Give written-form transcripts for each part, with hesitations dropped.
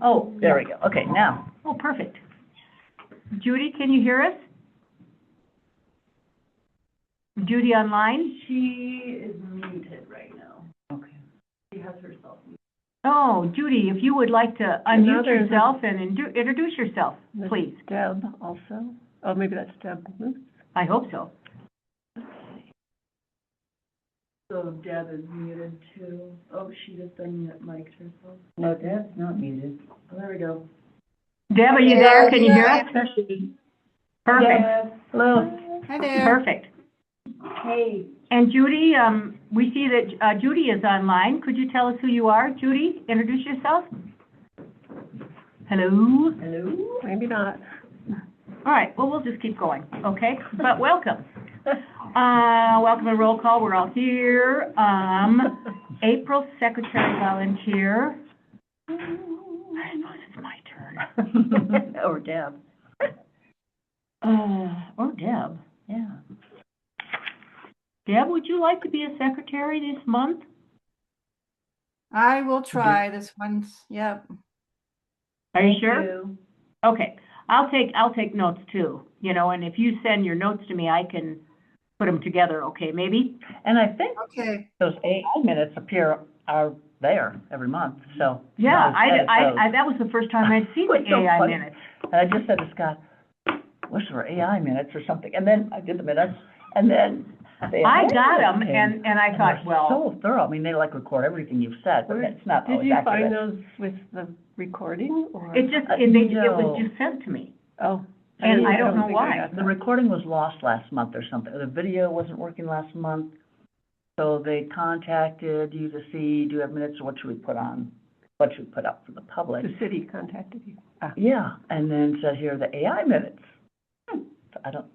Oh, there we go. Okay, now. Oh, perfect. Judy, can you hear us? Judy online? She is muted right now. Okay. She has herself muted. Oh, Judy, if you would like to unmute yourself and introduce yourself, please. Deb also. Oh, maybe that's Deb. I hope so. So Deb is muted too. Oh, she just unmiked herself. No, Deb's not muted. Oh, there we go. Deb, are you there? Can you hear us? Perfect. Deb. Hello. Hi there. Perfect. Hey. And Judy, we see that Judy is online. Could you tell us who you are, Judy? Introduce yourself. Hello? Hello? Maybe not. All right, well, we'll just keep going, okay? But welcome. Welcome to roll call. We're all here. April, secretary volunteer. I suppose it's my turn. Or Deb. Or Deb. Yeah. Deb, would you like to be a secretary this month? I will try this once. Yep. Are you sure? Okay. I'll take notes too, you know, and if you send your notes to me, I can put them together, okay, maybe? And I think Okay. those AI minutes are there every month, so. Yeah, I that was the first time I'd seen the It's so AI funny. minutes. And I just said to Scott, wish there were AI minutes or something, and then I did the minutes, and then the I AI got them, minutes came, and I thought, they're well, so thorough. I mean, they like record everything you've said, but it's not Did always you accurate. find those with the recording or? it was just sent to me. Oh. And I don't know think I why. got The that. recording was lost last month or something, the video wasn't working last month, so they contacted you to see, do you have minutes, or what should we put up for the public? The city contacted you. Ah. Yeah, and then said, here are the AI minutes. I don't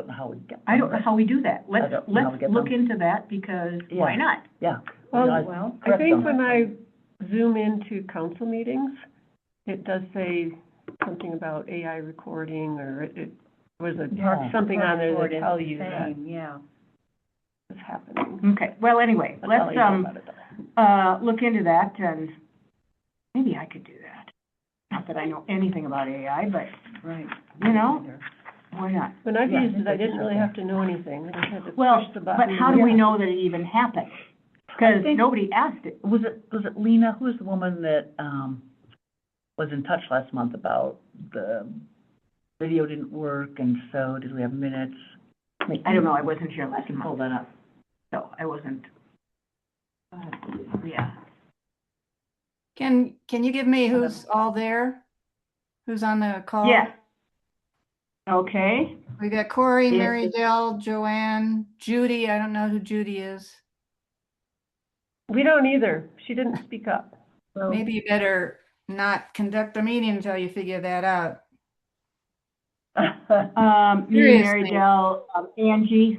know how we get them. I don't know how we do that. I don't know how we get Let's look them. into that, because Yeah. why not? Yeah. Well, I correct think them. when I zoom into council meetings, it does say something about AI recording, or it was something on there that tell you that Yeah. is happening. Okay, well, anyway, That's all let's, you know about it, though. look into that, and maybe I could do that. Not that I know anything about AI, but, Right. you know, why not? When I've Yeah, used it, I that's didn't really okay. have to know anything. I just had to Well, push the button. but how do we Yeah. know that it even happened? Because think- nobody asked it. Was it Lena, who was the woman that, was in touch last month about the video didn't work, and so did we have minutes? I don't know, I wasn't here I last can pull month, that up. so I wasn't, yeah. Can you give me who's all there? Who's on the call? Yes. Okay, We got Corey, Yes. Mary Dell, Joanne, Judy. I don't know who Judy is. We don't either. She didn't speak up. So, Maybe you better not conduct a meeting until you figure that out. me, Mary Seriously. Dell, Angie,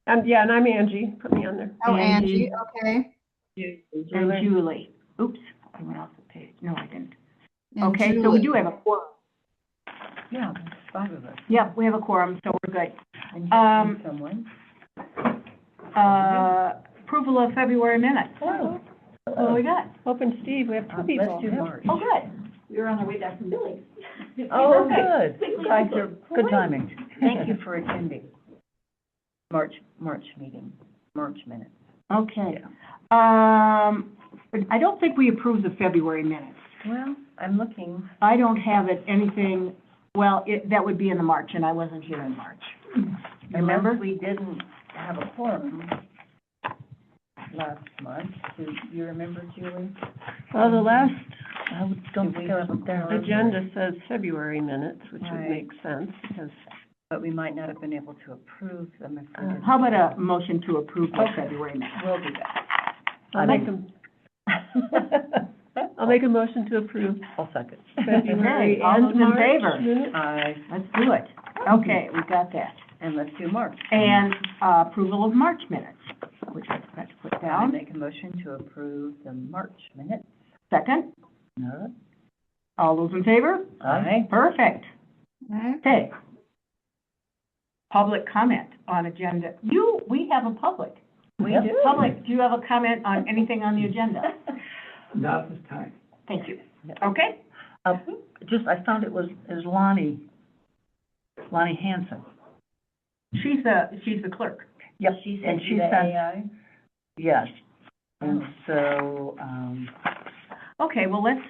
And I'm Angie. Put me on there. Oh, Angie. Angie, okay. and Julie. Oops, I went off the page. No, I didn't. And Okay, so Julie. we do have a quorum. yeah, there's 5 of us. Yep, we have a quorum, so we're good. And someone. Approval of February minutes. Oh. What do we got? Hope and Steve, we have two people. Let's do March. Oh, good. We were on our way back from Billings. Oh, Perfect. good. Good timing. Thank you for attending. March meeting, March minutes. Okay. I don't think we approved the February minutes. Well, I'm looking. I don't have it, anything, well, that would be in the March, and I wasn't here in March. Remember? Unless we didn't have a quorum last month. Do you remember, Julie? Well, the last I don't think I was there. agenda says February minutes, which would Right. make sense, because But we might not have been able to approve them if we didn't. How about a motion to approve the February minutes? We'll do that. I'll make a motion to approve I'll second. February Okay, all and those in March favor? minutes. Aye. Let's do it. Okay, we got that. And let's do March. And approval of March minutes, which I forgot to put I down. make a motion to approve the March minutes. Second, All right. all those in favor? Aye. Perfect. Okay. Okay. Public comment on agenda. We have a public. We Yep. do. Public, do you have a comment on anything on the agenda? Not this time. Thank you. Yeah. Okay? I found is Lonnie Hanson. She's the clerk. Yep, She and sent she you the sent, AI? yes. And so, Okay, well, let's,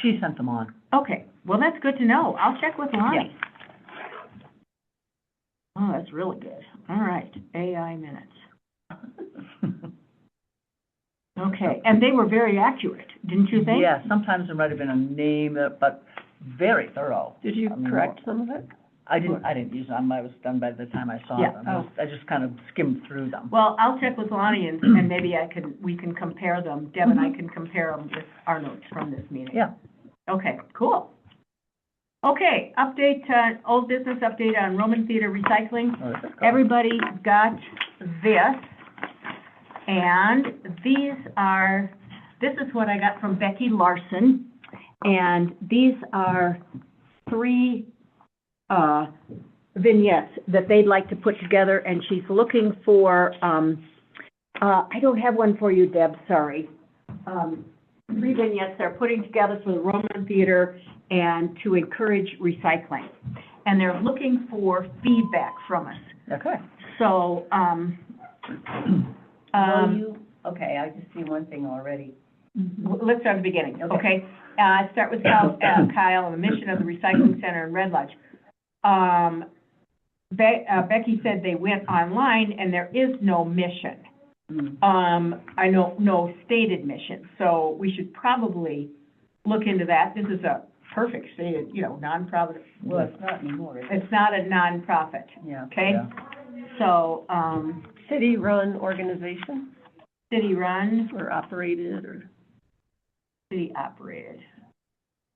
she sent them on. okay, well, that's good to know. I'll check with Lonnie. Oh, that's really good. All right, AI minutes. Okay, and they were very accurate, didn't you think? Yeah, sometimes there might have been a name, but very thorough. Did you I mean, correct some of it? I didn't use them, I was done by the time I saw Yeah. them. I just kind of skimmed through them. Well, I'll check with Lonnie and maybe we can compare them. Deb and I can compare them with our notes from this meeting. Yeah. Okay, cool. Okay, update, old business update on Roman Theater recycling. Oh, this is cool. Everybody got this, and this is what I got from Becky Larson, and these are 3 vignettes that they'd like to put together, and she's looking for, I don't have one for you, Deb, sorry. 3 vignettes they're putting together for the Roman Theater and to encourage recycling. And they're looking for feedback from us. Okay. So, Okay, I just see one thing already. let's start at the beginning, Okay. okay? Start with Kyle, the mission of the recycling center in Red Lodge. Becky said they went online and there is no mission. I know, no stated mission, so we should probably look into that. This is a perfect stated, nonprofit. Well, it's not anymore, is it? It's not a nonprofit, Yeah. okay? Yeah. So, City-run organization city-run, or operated or? city-operated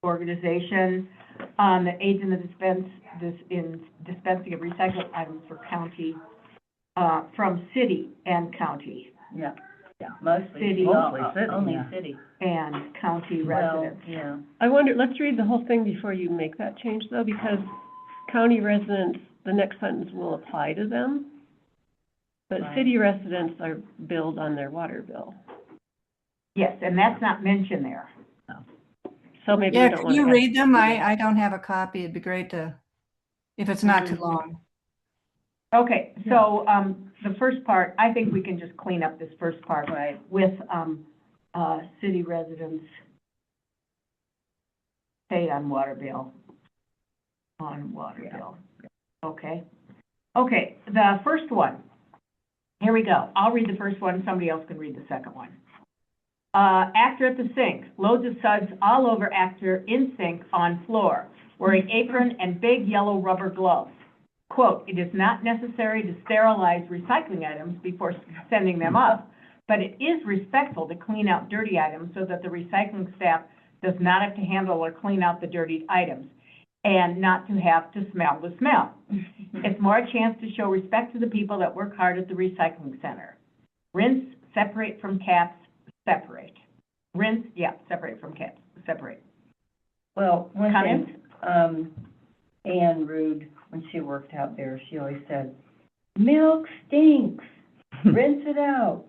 organization, that aids in the dispensing of recycled items for county, from city and county Yeah, mostly City. Mostly city, Only yeah. city. and county Well, residents. yeah. I wonder, let's read the whole thing before you make that change though, because county residents, the next sentence will apply to them. But Right. city residents are billed on their water bill. Yes, and that's not mentioned there. So maybe we Yeah, don't can want to. you read them? I don't have a copy. It'd be great to, if it's not too long. Okay, so, the first part, I think we can just clean up this first part. Right. With, city residents pay on water bill. Okay? Okay, the first one. Here we go. I'll read the first one, somebody else can read the second one. Actor at the sink, loads of suds all over actor in sink on floor, wearing apron and big yellow rubber gloves. Quote, it is not necessary to sterilize recycling items before sending them up, but it is respectful to clean out dirty items so that the recycling staff does not have to handle or clean out the dirty items and not to have to smell the smell. It's more a chance to show respect to the people that work hard at the recycling center. Rinse, separate from caps, separate. Rinse, yeah, separate from caps, separate. Well, one Comments? thing, Ann Rude, when she worked out there, she always said, milk stinks, rinse it out.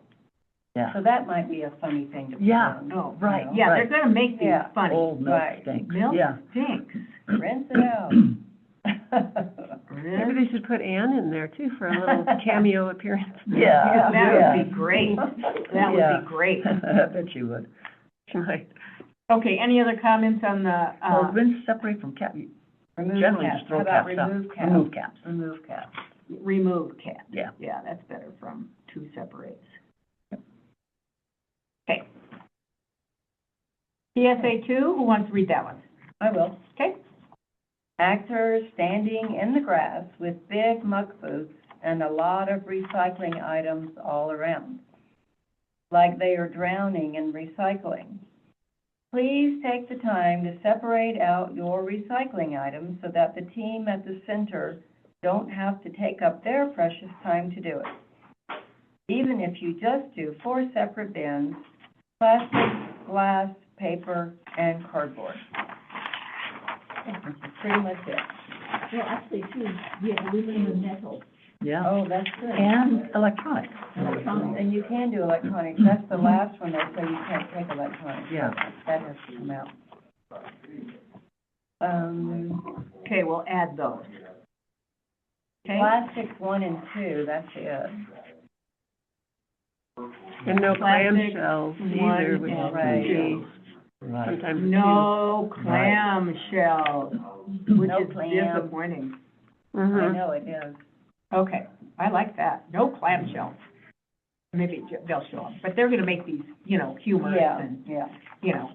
Yeah. So that might be a funny thing to put Yeah. in, Oh, right. Yeah, Right. they're gonna make these Yeah. funny. Old milk Right. stinks. Milk Yeah. stinks. Rinse it out. Maybe they should put Ann in there too for a little cameo appearance. Yeah. That would be great. That would be great. I bet you would. She might. Okay, any other comments on the, Well, rinse, separate from cap, you Remove generally caps. just throw How about caps out. remove caps? Remove caps. Remove caps. remove cap? Yeah. Yeah, that's better from 2 separates. Okay. PSA 2, who wants to read that one? I will. Okay. Actors standing in the grass with big muck boots and a lot of recycling items all around, like they are drowning in recycling. Please take the time to separate out your recycling items so that the team at the center don't have to take up their precious time to do it. Even if you just do 4 separate bins, plastic, glass, paper, and cardboard. That's pretty much it. Well, actually, too, yeah, aluminum and metal. Yeah, Oh, that's good. and electronic. And you can do electronics. That's the last one, they say you can't take electronics. Yeah. That has to come out. Okay, we'll add those. Okay, Plastics 1 and 2, that's it. And no Plastic, clamshells either, one, which and can be Right. sometimes no clamshells, which No is clam. disappointing. too. I Mhm. know it is. Okay, I like that, no clamshells. Maybe they'll show them, but they're gonna make these, you know, humorous Yeah, and, yeah. you know.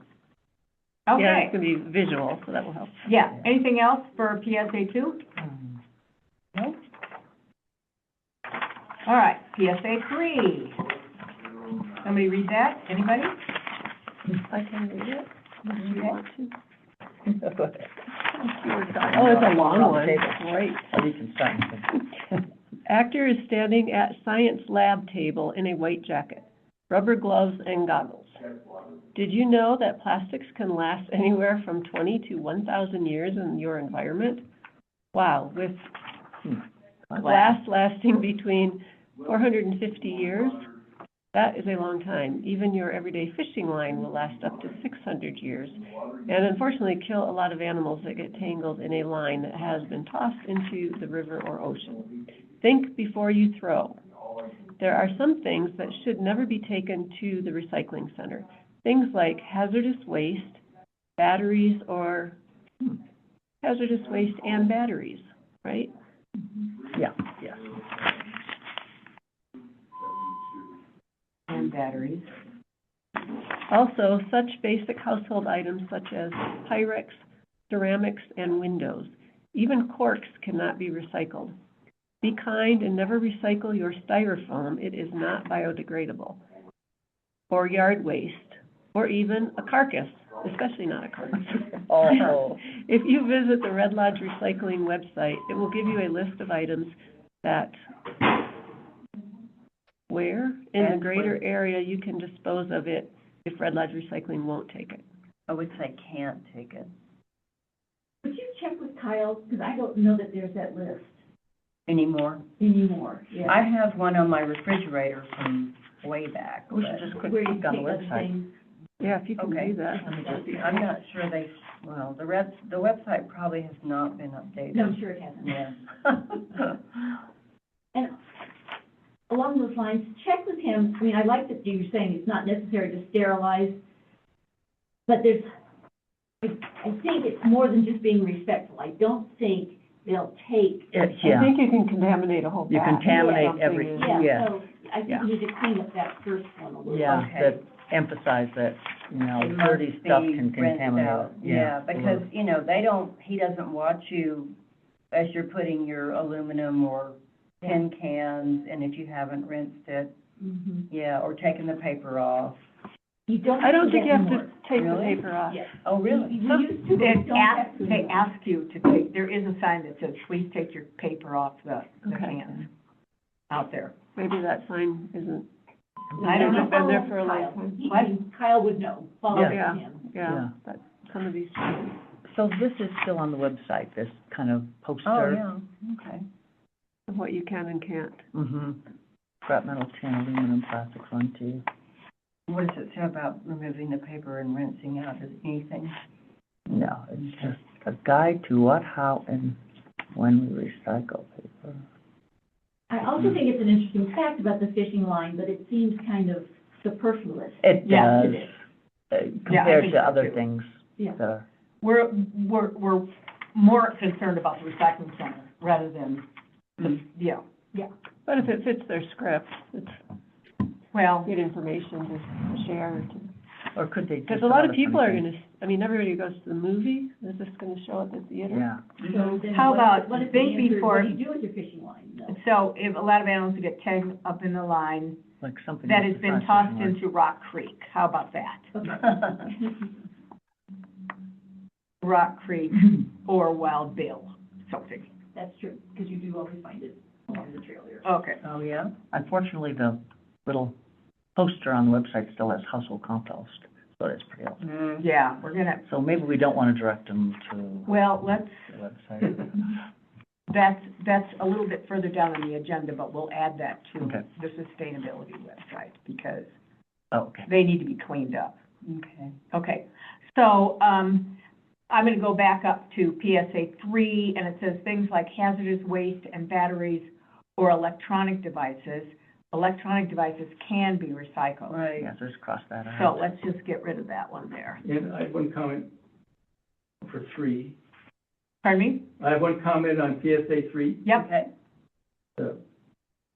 Yeah, Okay, it's gonna be visual, so that will help. yeah, anything else for PSA 2? Nope. All right, PSA 3. Somebody read that, anybody? I can read it, if you Okay. want to. Go ahead. Oh, it's a long one, right. Oh, you can start. Actor is standing at science lab table in a white jacket, rubber gloves and goggles. Did you know that plastics can last anywhere from 20 to 1,000 years in your environment? Wow, with glass lasting between 450 years, that is a long time. Even your everyday fishing line will last up to 600 years, and unfortunately kill a lot of animals that get tangled in a line that has been tossed into the river or ocean. Think before you throw. There are some things that should never be taken to the recycling center. Things like hazardous waste, batteries, or hazardous waste and batteries, right? Yeah, yes. And batteries. Also, such basic household items such as Pyrex, ceramics, and windows. Even corks cannot be recycled. Be kind and never recycle your styrofoam. It is not biodegradable. Or yard waste, or even a carcass, especially not a carcass. Oh. If you visit the Red Lodge Recycling website, it will give you a list of items that where in the greater area you can dispose of it if Red Lodge Recycling won't take it. I would say can't take it. Would you check with Kyle, because I don't know that there's that list Anymore. anymore, yeah. I have one on my refrigerator from way back, We should but just quick Where you click on the take other website. things. Yeah, if you can Okay. do that. Let me just, I'm not sure they, well, the website probably has not been updated. No, I'm sure it hasn't. Yeah. And along those lines, check with him, I mean, I like that you're saying it's not necessary to sterilize, but there's, I think it's more than just being respectful. I don't think they'll take. I yeah, think you can contaminate a whole you batch. contaminate Something every, is- yeah, So I think Yeah. we need to clean up that first one a little. yeah, Okay. that emphasize that, you know, It dirty must stuff be can rinsed contaminate out. it. Yeah, because, you know, he doesn't watch you as you're putting your aluminum or tin cans, and if you haven't rinsed it, Mhm. yeah, or taken the paper off. You don't. I don't do think that you have to anymore. take the Really? paper off. Yes. Oh, really? We used to, but we They don't have to they anymore. ask you to take, there is a sign that says, please take your paper off the Okay. cans out there. Maybe that sign isn't, I don't know. It's been there for a Kyle. long time. Kyle would know, follow Yeah. him. Yeah, Yeah. but some of these, So this is still on the website, this kind of poster? Oh, yeah, okay. what you can and can't. Mm-hmm. Scrap metal, tin, aluminum, plastics, 1, 2. What does it say about removing the paper and rinsing out? Is anything? No, it's just a guide to what, how, and when we recycle paper. I also think it's an interesting fact about the fishing line, but it seems kind of superfluous. It Yeah, does, it is. compared think to so, other too. things Yeah. that are, We're more concerned about the recycling center rather than the, yeah, But if it fits their script, it's well, good information to share. or could they? do Because a some lot of other people are funny gonna, I mean, everybody who goes to the movie, is this gonna show at the things? theater? Yeah, So then How what- about what if think the answer is, before- what do you do with your fishing line? No. so if a lot of animals get tagged up in the line like something. that with has the been size tossed of yours. into Rock Creek, how about that? Okay. Rock Creek or Wild Bill, something. That's true, because you do always find it along the trail here. Okay. Oh, yeah? Unfortunately, the little poster on the website still has household compost, so it's pretty old. Yeah, we're gonna, So maybe we don't want to direct them to well, let's, the website. that's a little bit further down on the agenda, but we'll add that to Okay. the sustainability website because Oh, okay. they need to be cleaned up. Okay. Okay, so, I'm gonna go back up to PSA 3, and it says things like hazardous waste and batteries or electronic devices. Electronic devices can be recycled. Right. Yeah, so just cross that So out. let's just get rid of that one there. And I have one comment for 3. Pardon me? I have one comment on PSA 3. Yep, Okay.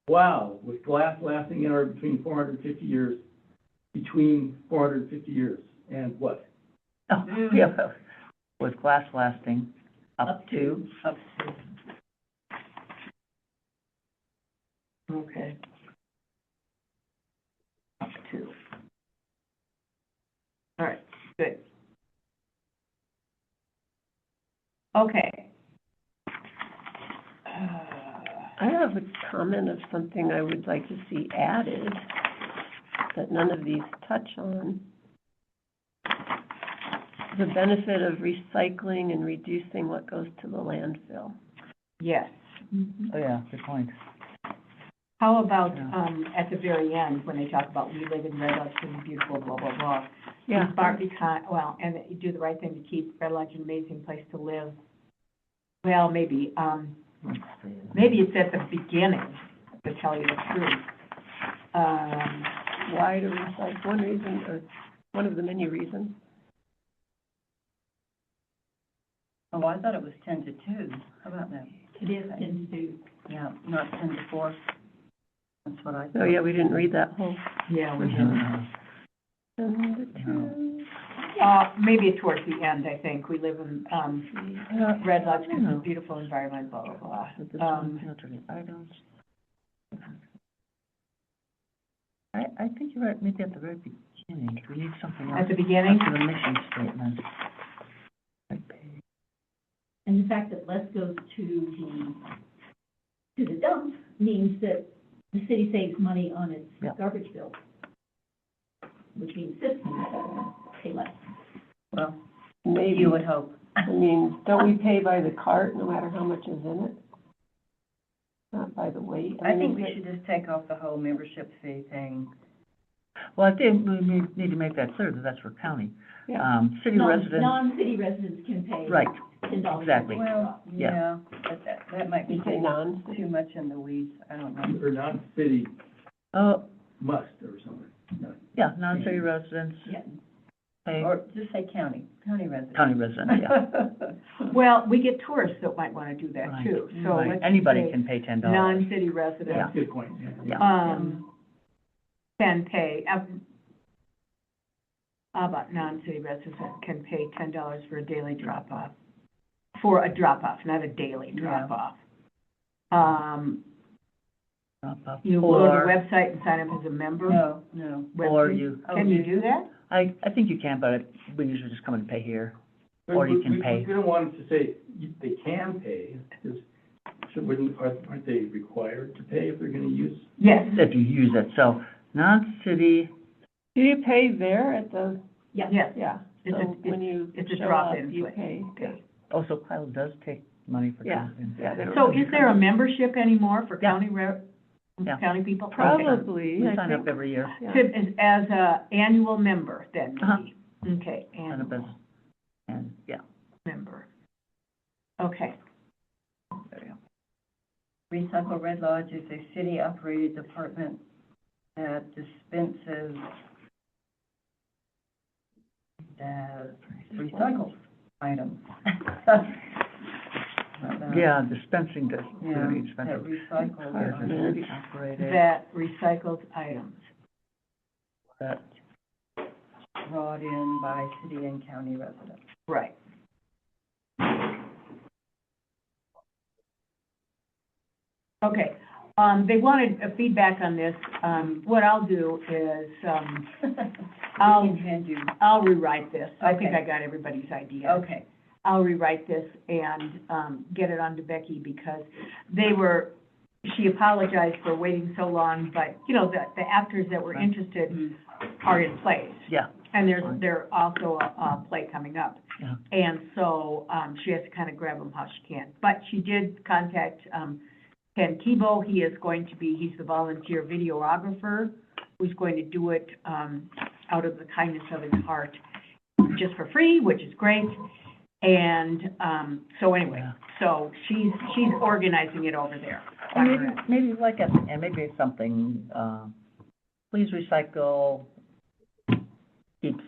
Wow, with glass lasting anywhere between 450 years, and what? Oh, yeah, with glass lasting up to, Up to. okay. Up to. All right, good. Okay. I have a comment of something I would like to see added that none of these touch on. The benefit of recycling and reducing what goes to the landfill. Yes. oh yeah, good point. How about, Yeah. at the very end, when they talk about we live in Red Lodge, City, beautiful, blah, blah, blah. Yeah. Inspire, well, and that you do the right thing to keep Red Lodge an amazing place to live. Well, maybe, Let's see. maybe it's at the beginning, to tell you the truth. Why to recycle, one reason, or one of the many reasons. Oh, I thought it was 10 to 2. How about that? It is 10 to 2. Yeah, not 10 to 4. That's what I thought. Oh, yeah, we didn't read that whole. Yeah, we do. Mhm. Maybe it's towards the end, I think. We live in, Red Lodge, because it's a beautiful environment, blah, blah, blah. With this one, filtering items. I think you're right, maybe at the very beginning, we need something else. At the beginning? After the mission statement. Right page. And the fact that less goes to the dump means that the city saves money on its Yeah. garbage bill, which means citizens pay less. Well, Maybe, you would hope. I mean, don't we pay by the cart no matter how much is in it? Not by the weight? I think mean, we should just take off the whole membership fee thing. Well, I think we need to make that clear that that's for county. Yeah. City residents, Non-city residents can pay right, $10. exactly. Well, Yeah. yeah, but that might be You say non? too much in the weeds. I don't know. Or non-city Oh, must or something. No. yeah, non-city residents Yeah. pay, Or just say county residents. county residents, yeah. Well, we get tourists that might want to do that Right, too, so right. let's Anybody say can pay $10. non-city That's residents, a good point, yeah. Yeah. can pay, how about non-city residents can pay $10 for a daily drop-off? For a drop-off, not a daily Yeah. drop-off. Up, up. You go to the Or- website and sign up as a member? No. Or Website? you, Can you do that? I think you can, but we usually just come and pay here. Or you can pay. We don't want it to say they can pay, because aren't they required to pay if they're gonna use? Yes. If you use it, so non-city, Do you pay there at the, Yeah. Yes. yeah, It's so a- when you it's a show drop-in up, you place. pay, yeah. oh, so Kyle does take money for Yeah, tourism. yeah, they don't- So is there a membership anymore for Yeah. county county people? Okay. Probably, We I sign up think, every year, yeah. As a annual member then, maybe? Okay, sign up as, annual and, yeah, member. Okay, there you go. Recycle Red Lodge is a city-operated department that dispenses, recycles items. Yeah, dispensing to, Yeah, that dispensing. recycles, City operated, that recycles items. that, brought in by city and county residents. Right. Okay, they wanted a feedback on this. What I'll do is, I'll- We can hand you, I'll rewrite this. I think Okay. I got everybody's idea. okay. I'll rewrite this and, get it on to Becky because she apologized for waiting so long, but, you know, the actors that were Right. interested Mhm. are in place. yeah, And there's also a play coming up. Yeah. And so, she has to kind of grab them how she can. But she did contact, Ken Kebo. He's the volunteer videographer who's going to do it, out of the kindness of his heart, just for free, which is great. And, so anyway, Yeah. so she's organizing it over there. And maybe like at the end, maybe it's something, please recycle, keeps,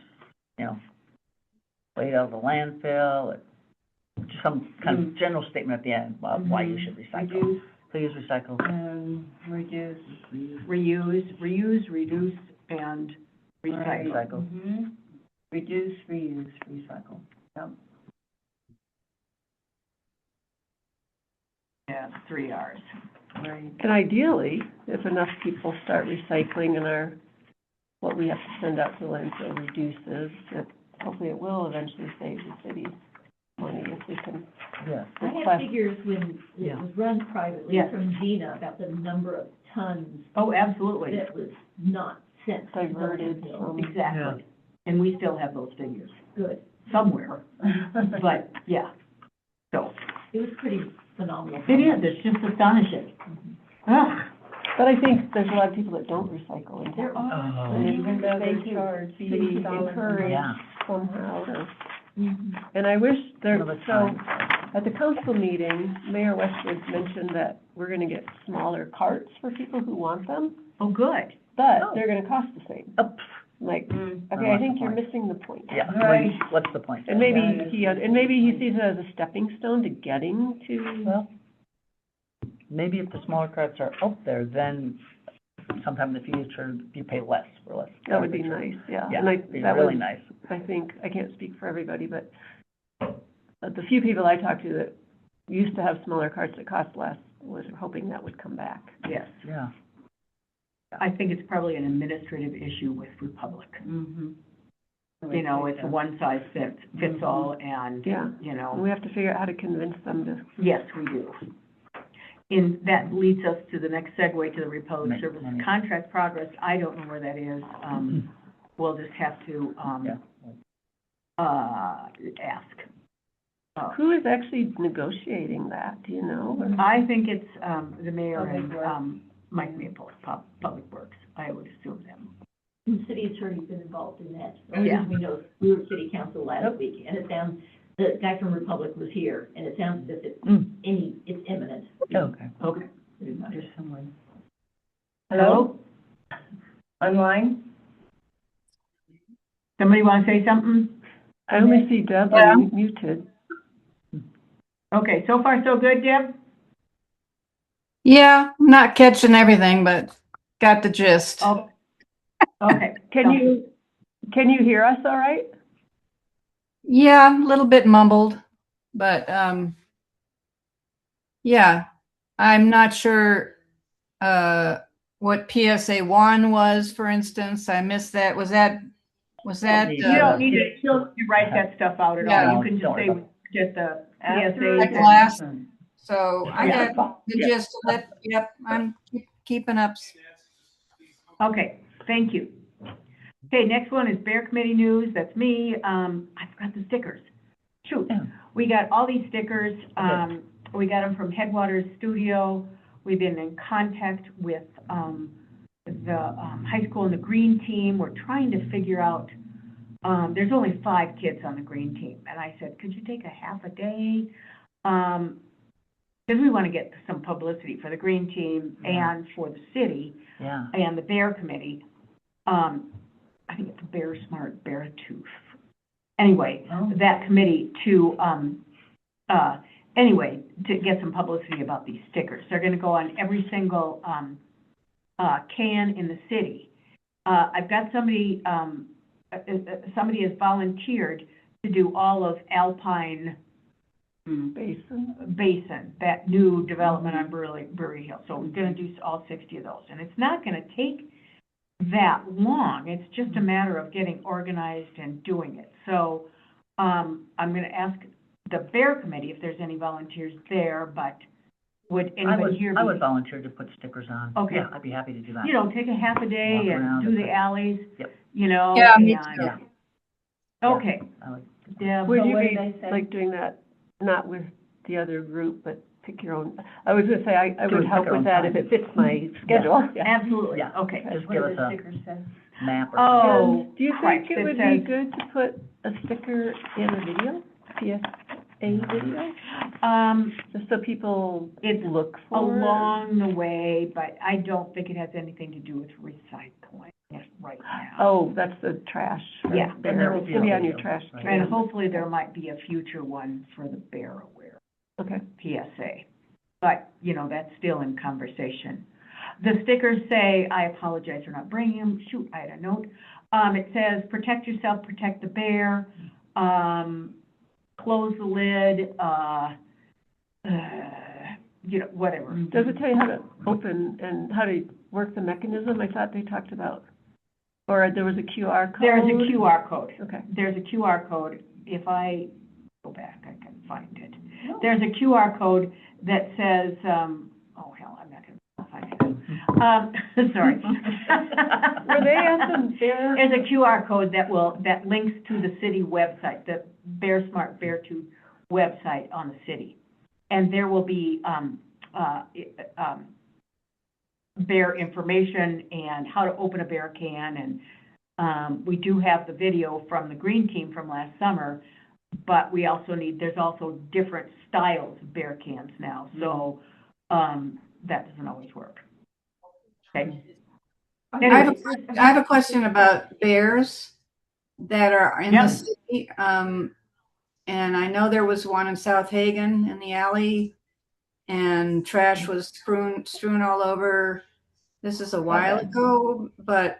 weight out of the landfill, just some kind of general statement at the end about why you should recycle. Reduce, Please recycle. reduce. Reuse, reduce, and recycle. Recycle. Mm-hmm. Reduce, reuse, recycle. Yep. Yeah, 3 Rs. Right. And ideally, if enough people start recycling and what we have to send out to landfill reduces, hopefully it will eventually save the city money if we can. Yeah. I have Plastic. figures when it Yeah. was run privately Yes. from Gina about the number of tons Oh, absolutely. that was not sent. to Diverted landfill. from. Exactly. And we still have those figures Good. somewhere, but, yeah. So, It was pretty phenomenal. it is, it's just astonishing. Ugh. But I think there's a lot of people that don't recycle in There town. are. Oh. And Even though they they charge be $60 encouraged Yeah. somehow to. Mhm. And I wish Another so, time. at the council meeting, Mayor Westwood mentioned that we're gonna get smaller carts for people who want them, Oh, good. but Oh. they're gonna cost the same. Oh, Like, Mm. okay, I what's think the you're point? missing the point. Yeah, Right. what's the point? And maybe he sees it as a stepping stone to getting to, Well, maybe if the smaller carts are out there, then sometime in the future, you pay less for less. that would be garbage. nice, yeah. Yeah, And I, it'd be that really was, nice. I think, I can't speak for everybody, but the few people I talked to that used to have smaller carts that cost less was hoping that would come back. Yes. Yeah. I think it's probably an administrative issue with Republic. Mm-hmm. You know, it's a one-size-fits all, and, Yeah. you And know, we have to figure out how to convince them to, yes, we do. And that leads us to the next segue to the Republic Make Services money. contract progress. I don't know where that is. We'll just have to, Yeah. ask. who is actually negotiating that, do you know? Or- I think it's, the mayor Public and, Works. Mike Maple, Public Works. I would assume them. And the city attorney's been involved in that. Yeah. We know, we were at city council last week, and it sounds, the guy from Republic was here, and it sounds as if it's it's imminent. Okay. Okay. There's someone. Hello? Online? Somebody want to say something? I only see Deb Yeah. muted. Okay, so far so good, Deb? Yeah, I'm not catching everything, but got the gist. Oh, okay. Can you hear us all right? Yeah, a little bit mumbled, but yeah, I'm not sure what PSA 1 was, for instance. I missed that. Was that You don't need to write that stuff out at Yeah. all. You can just say, just the After PSA. Last- So I Yeah. got the gist of it. Yep, I'm keeping up. Okay, thank you. Okay, next one is Bear Committee news. That's me. I forgot the stickers. Shoot. Yeah. We got all these stickers. We got them from Headwaters Studio. We've been in contact with the high school and the green team. We're trying to figure out, there's only 5 kids on the green team. And I said, could you take a half a day? Because we want to get some publicity for the green team and for the city Yeah. and the Bear Committee. I think it's Bear Smart, Bear Tooth. Anyway, that committee to, to get some publicity about these stickers. They're gonna go on every single, can in the city. I've got somebody has volunteered to do all of Alpine Basin, that new development on Brewery Hill. So we're gonna do all 60 of those. And it's not gonna take that long. It's just a matter of getting organized and doing it. So, I'm gonna ask the Bear Committee if there's any volunteers there, but would anybody here be? I would volunteer to put stickers on. Okay. Yeah, I'd be happy to do that. You know, take a half a day Walk and around do and the put- alleys, Yep. you know? Yeah, me and- too. Okay. I like- Deb, Would So you what be, did they say? like, doing that, not with the other group, but pick your own? I was gonna say, I Do would it help pick our with own that if time. it fits my schedule. Yeah. absolutely, Yeah. okay. Just What give do us the a stickers say? map or Oh, Do you Christ, think it it would says- be good to put a sticker in a video, PSA video, just so people It's look for? along the way, but I don't think it has anything to do with recycling right now. Oh, that's the trash. for Yeah, bear. and there will It's be gonna be a on your video, trash right. can. And hopefully there might be a future one for the Bear Aware Okay. PSA. But, you know, that's still in conversation. The stickers say, I apologize for not bringing them, shoot, I had a note. It says, protect yourself, protect the bear, close the lid, you know, whatever. Does it tell you how to open and how to work the mechanism? I thought they talked about, or there was a QR code? There's a QR code. Okay. There's a QR code. If I go back, I can find it. There's a QR code that says, oh, hell, I'm not gonna find it. Sorry. Were they at the bear? There's a QR code that links to the city website, the Bear Smart Beartooth website on the city. And there will be, bear information and how to open a bear can. And, we do have the video from the green team from last summer, but we also there's also different styles of bear cans now. So, that doesn't always work. Okay. I have Anyway, I have a question about bears that are in Yep. the city. And I know there was one in South Hagen in the alley, and trash was strewn all over. This is a while ago, but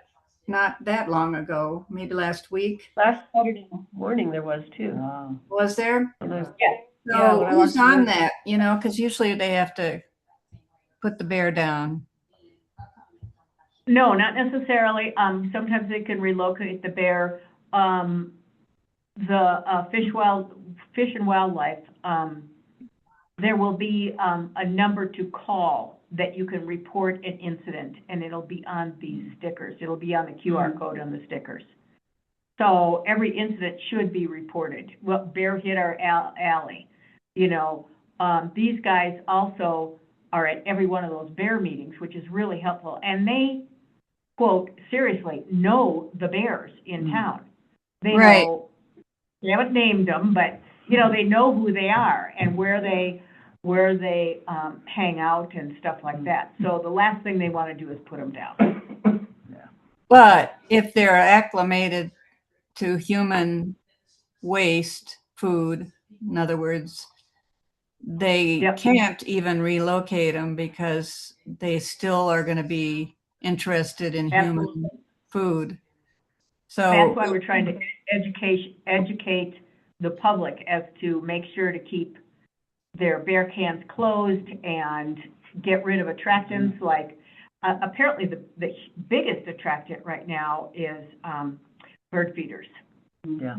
not that long ago, maybe last week. Last Saturday morning there was too. Oh. Was there? And there's- Yeah, So when I who's walked on in- that, you know, because usually they have to put the bear down. no, not necessarily. Sometimes they can relocate the bear. The Fish and Wildlife, there will be a number to call that you can report an incident, and it'll be on these stickers. It'll be on the QR code on the stickers. So every incident should be reported. Well, bear hit our alley. You know, these guys also are at every one of those bear meetings, which is really helpful. And they, quote, seriously, know the bears in town. They Right. know, they haven't named them, but, you know, they know who they are and where they hang out and stuff like that. So the last thing they want to do is put them down. But if they're acclimated to human waste food, in other words, they Yep. can't even relocate them because they still are going to be interested in human Absolutely. food. So That's why we're trying to educate the public as to make sure to keep their bear cans closed and get rid of attractants like, apparently the biggest attractant right now is bird feeders. Yeah.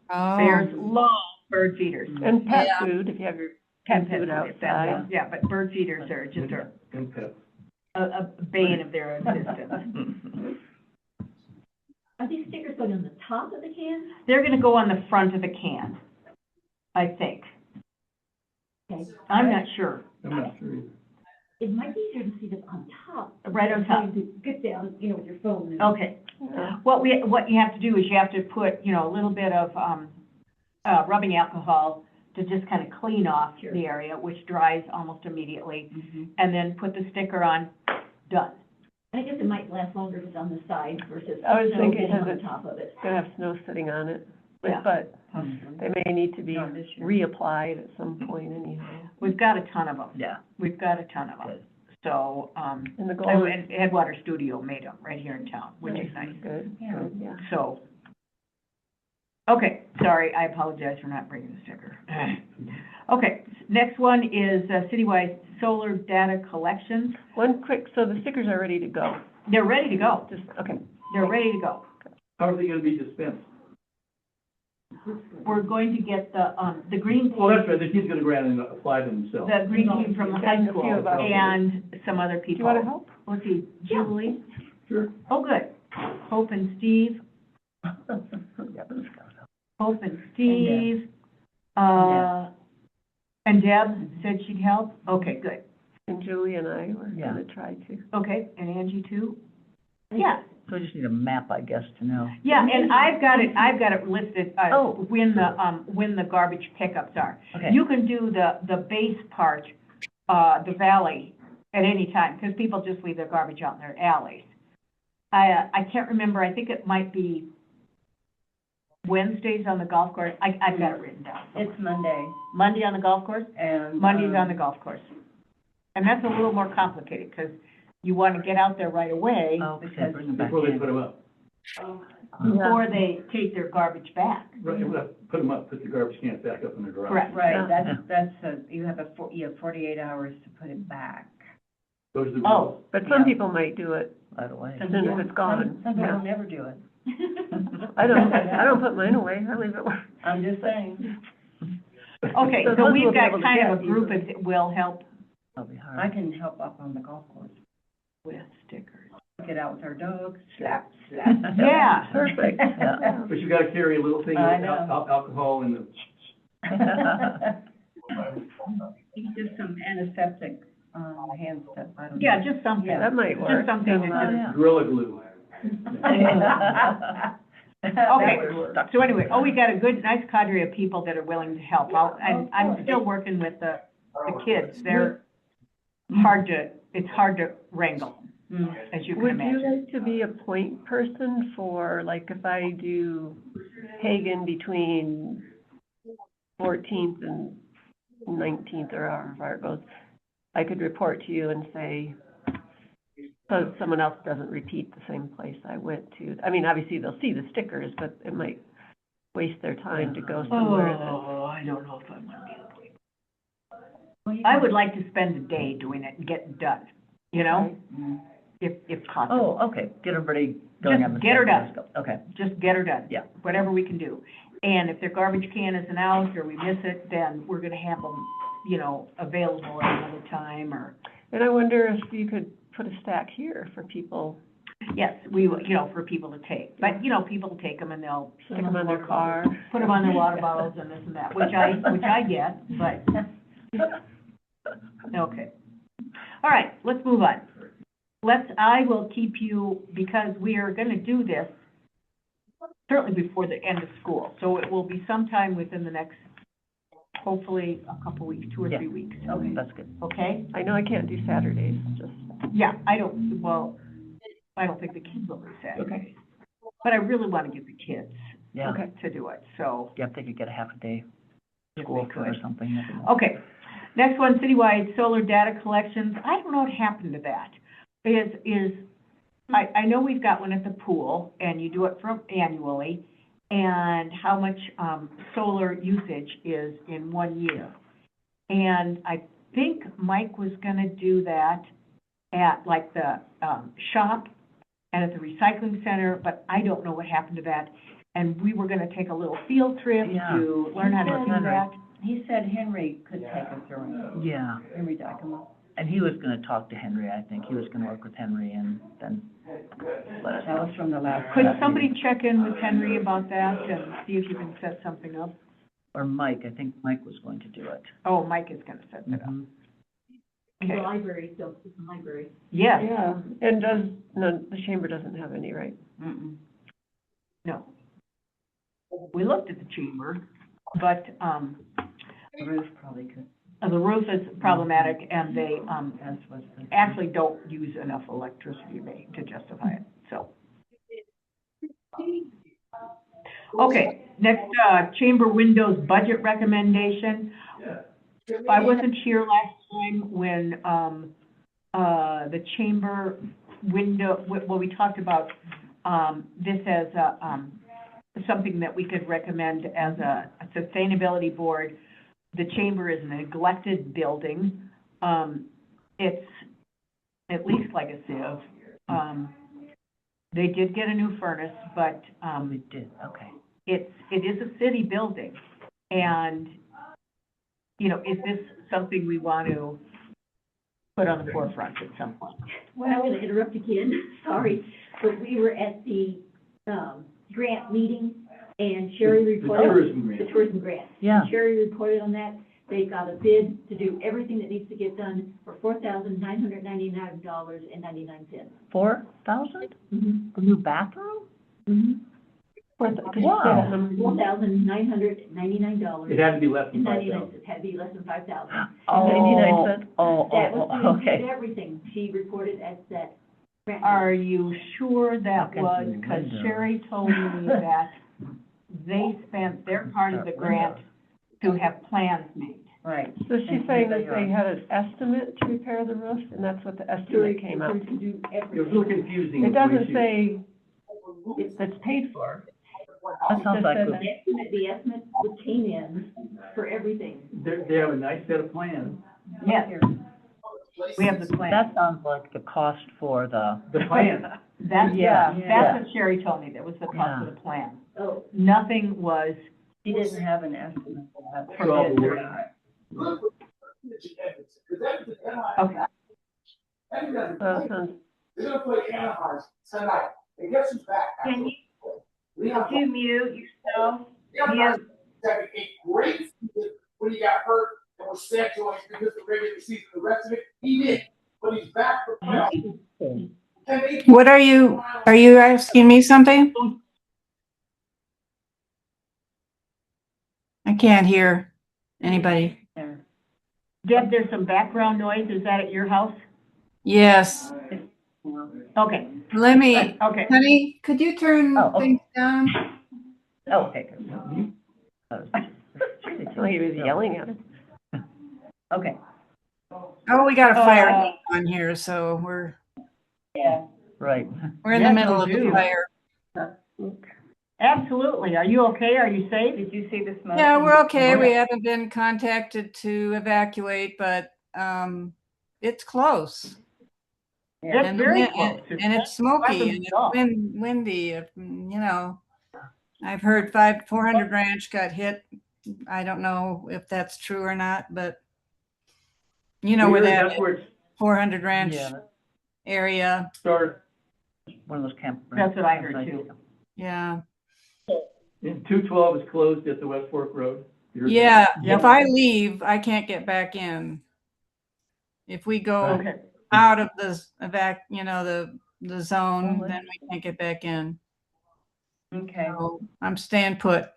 Bears oh, love bird feeders. And pet Yeah. food, if you have your pet food outside. Yeah, but bird feeders are just And pets. a bane of their existence. Are these stickers going on the top of the can? They're gonna go on the front of the can, I think. Okay. I'm not sure. I'm not sure either. It might be easier to see them on top. Right on top. Than to get down, you know, with your phone. and- Okay. Yeah. What you have to do is you have to put, you know, a little bit of, rubbing alcohol to just kind of clean off Sure. the area, which dries almost immediately, and then put the sticker on, done. I guess it might last longer if it's on the side versus, I was you know, thinking getting on because the top of it. Gonna have snow sitting on it, Yeah. but they may need to be Not this year. reapplied at some point anyhow. We've got a ton of them. Yeah. We've got a ton of them. Good. So, And the goal and is. and Headwater Studio made them right here in town, which is nice. Good, Yeah. good, yeah. So, okay, sorry, I apologize for not bringing the sticker. Okay, next one is citywide solar data collections. One quick, so the stickers are ready to go, They're ready to go. just, okay. They're ready to go. How are they gonna be dispensed? We're going to get the green Well, that's team, right, the kid's gonna go around and apply themselves. the green team from the high And a school few of us. and some other Do you people. wanna help? Let's see, Jubilee. Sure. Oh, good. Hope and Steve. Yeah, but it's got Hope and Steve, Deb. and Deb said she'd help? Okay, good. And Julie and I were Yeah. gonna try to. Okay, and Angie too? Yeah, So we just need a map, I guess, to know. yeah, and I've got it listed, Oh. when the garbage pickups are. Okay. You can do the base part, the valley, at any time, because people just leave their garbage out in their alleys. I can't remember, I think it might be Wednesdays on the golf course. I've got it written down. It's Monday, Monday on the golf course? and. Monday's on the golf course. And that's a little more complicated, because you want to get out there right away Oh, okay, because bring them back Before they in. put them up. before they take their garbage back. Right, you have to put them up, put the garbage cans back up in the garage. Correct. Right, Yeah. you have 48 hours to put it back. Those are the Oh, rules. But some Yeah. people might do it Right away. as soon as it's gone. Some Yeah. people never do it. I don't put mine away, I leave it where. I'm just saying, okay, So so those we've will be got able to kind of a get group easily. that will help That'll be hard. I can help up on the golf course, with stickers. get out with our dogs. Slap, slap. Yeah. Perfect. Yeah. But you gotta carry a little thing of I know. alcohol and the. Just some antiseptic, hand stuff, I don't know. Yeah, just something. Yeah. That might work. Just something to Oh, do. yeah. Gorilla glue. Okay, so anyway, we got a good, nice cadre of people that are willing to help. I'm still working with the kids. They're it's hard to wrangle, as you can Would you imagine. like to be a point person for, like, if I do Hagan between 14th and 19th or however far it goes, I could report to you and say, so someone else doesn't repeat the same place I went to. I mean, obviously they'll see the stickers, but it might waste their time to go somewhere that's. I don't know if I want to be the point. I would like to spend a day doing it and get it done, you know, if possible. Oh, okay, get everybody going Just on the get her same done. Okay, Just get her done. Yeah. Whatever we can do. And if their garbage can isn't out or we miss it, then we're gonna have them, you know, available at another time or, And I wonder if you could put a stack here for people, yes, we, you know, for people to take. But, you know, people take them and they'll stick them on their car. put them on their water bottles and this and that, which I get, but, okay. All right, let's move on. I will keep you, because we are gonna do this certainly before the end of school. So it will be sometime within the next, hopefully, a couple weeks, 2 or Yeah. 3 weeks. okay, that's good. Okay? I know I can't do Saturdays, just, Yeah, I don't think the kids will do Saturdays. But I really want to get the kids Yeah, okay. to do it, so. yeah, if they could get a half a day if school we food or could. something. that'd be nice. Okay, next one, citywide solar data collections. I don't know what happened to that. I know we've got one at the pool, and you do it annually, and how much, solar usage is in 1 year. And I think Mike was gonna do that at like the, shop and at the recycling center, but I don't know what happened to that. And we were gonna take a little field trip Yeah. to learn how to do Henry. that. He said Henry could take us around, Yeah, Henry Dykema. and he was gonna talk to Henry, I think. He was gonna work with Henry and then let us That know. was from the last. Could somebody check in with Henry about that and see if you can set something up? Or Mike, I think Mike was going to do it. Oh, Mike is gonna set that up. Mhm. The Okay. library, so it's the library. Yes, Yeah, and the chamber doesn't have any, right? Mm-mm. no. We looked at the chamber, but, The roof probably could, the roof is problematic and they, as was the. actually don't use enough electricity to justify it, so. Okay, next, chamber windows budget recommendation. I wasn't here last time when, the chamber window, well, we talked about, this as something that we could recommend as a sustainability board. The chamber is a neglected building. It's at least like a sieve. They did get a new furnace, but, We did, okay. it is a city building. And, you know, is this something we want to put on the forefront at some point? Well, I'm gonna interrupt again, sorry, but we were at the, grant meeting, And Sherry The reported. tourism grant. The tourism grant. Yeah. And Sherry reported on that. They've got a bid to do everything that needs to get done for $4,999.99. 4,000? Mm-hmm. A new bathroom? Mm-hmm. Could you say Wow. that number? $4,999. It had to be less than 99 5,000. cents, had to be less than 5,000. Oh, 99 cents? That was to okay. include everything. She reported at that grant. Are you sure that Okay. was, because Sherry told me that they spent their part of the grant to have plans made. Right. So she's saying that they had an estimate to repair the roof, and that's what the estimate came out. To do It was a everything. little confusing. It doesn't say it's paid for. That sounds like, Just The estimate came in for everything. They have a nice set of plans. Yes, we have the plan. that sounds like the cost for the, The plan. That's, Yeah. that's what Sherry told me, that was the cost of the plan. Oh, Nothing was, She didn't have an estimate for that. For all the work. okay. Well, it sounds- Can you, could you mute yourself? When he got hurt and was set to us because the regular season, the rest of it, he did. But he's back for playoffs. What are you asking me something? I can't hear anybody. Deb, there's some background noise, is that at your house? Yes, Okay, let me, okay. honey, could you turn Oh, okay. things down? oh, okay. good. it's like he was yelling at us. Okay, Oh, we got a fire on here, so we're right. in the Yes, middle we of the do. fire. Absolutely. Are you okay? Are you safe? Did you see the smoke? Yeah, we're okay. We Okay. haven't been contacted to evacuate, but it's close. Yeah. It's very close. And it's smoky and it's windy, I've heard 400 Ranch got hit. I don't know if that's true or not, but where that That's where it 400 Ranch Yeah, that's area. started. one of those camp. That's what I heard too. Yeah. And 212 is closed at the West Fork Road. Yeah. If I leave, I can't get back in. If we go Okay. out of the the zone, then we can't get back in. Okay. So I'm staying put.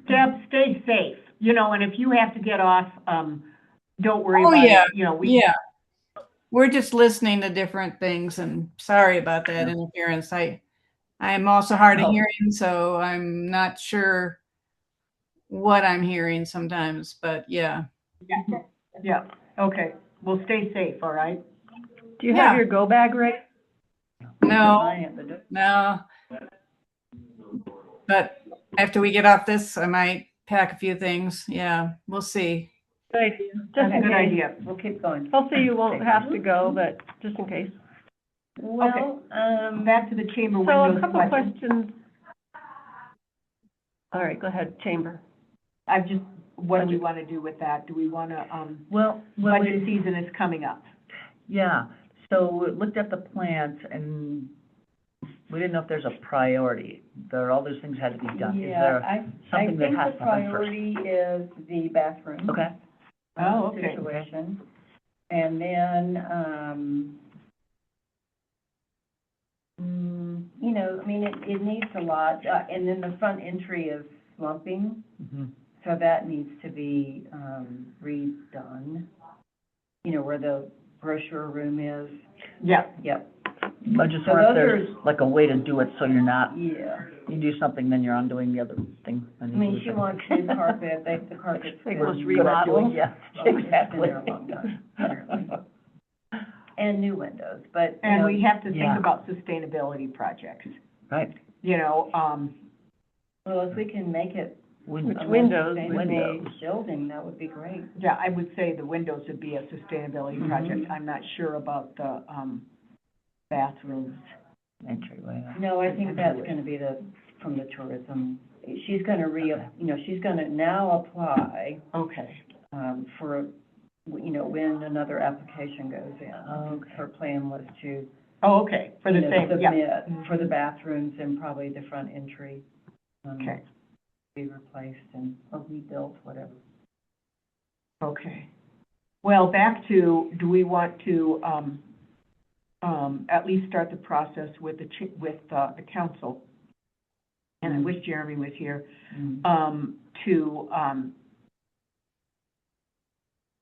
Deb, stay safe, and if you have to get off, don't worry Oh, about yeah. it. Yeah. We're just listening to different things, and sorry about that interference. I am also hard of hearing, so I'm not sure what I'm hearing sometimes, but yeah. Yeah, okay. Well, stay safe, all right? Do you Yeah. have your go bag ready? No. But after we get off this, I might pack a few things. Yeah, we'll see. Good idea. Just That's a in good case. idea. We'll keep going. Hopefully you won't have to go, but just in case. Well, Back to the chamber So a windows couple question. questions. All right, go ahead, Chamber. What do we want to do with that? Do we want to, Well, budget season is coming up. yeah, so we looked at the plans and we didn't know if there's a priority. All those things had to be done. Is yeah, there I something that think has the to happen first? priority is the bathroom. Okay, Oh, okay. Situation. And then, it needs a lot, and then the front entry is slumping, so that needs to be, redone. Where the brochure room is. Yeah. Yep, I just So wonder if those there's like a way to do it so you're not, yeah. you do something, then you're undoing the other thing. She wants new carpet, the carpet's They been. must remodel. Yeah, Well, it's been exactly. there a long time, apparently. And new windows, but, And we have to think Yeah. about sustainability projects. Right, well, if we can make it windows. a more windows? sustainable Windows. building, that would be great. Yeah, I would say the windows would be a sustainability Mhm. project. I'm not sure about the, bathrooms. Entryway. No, I think that's gonna be from the tourism. She's gonna she's gonna now apply, Okay. for, when another application goes in. Okay. Her plan was to Oh, okay, for the you know, same, yeah. submit for the bathrooms and probably the front entry. Okay, Be replaced and, or rebuilt, whatever. okay. Well, back to, do we want to, at least start the process with the council? And I wish Jeremy was here, to,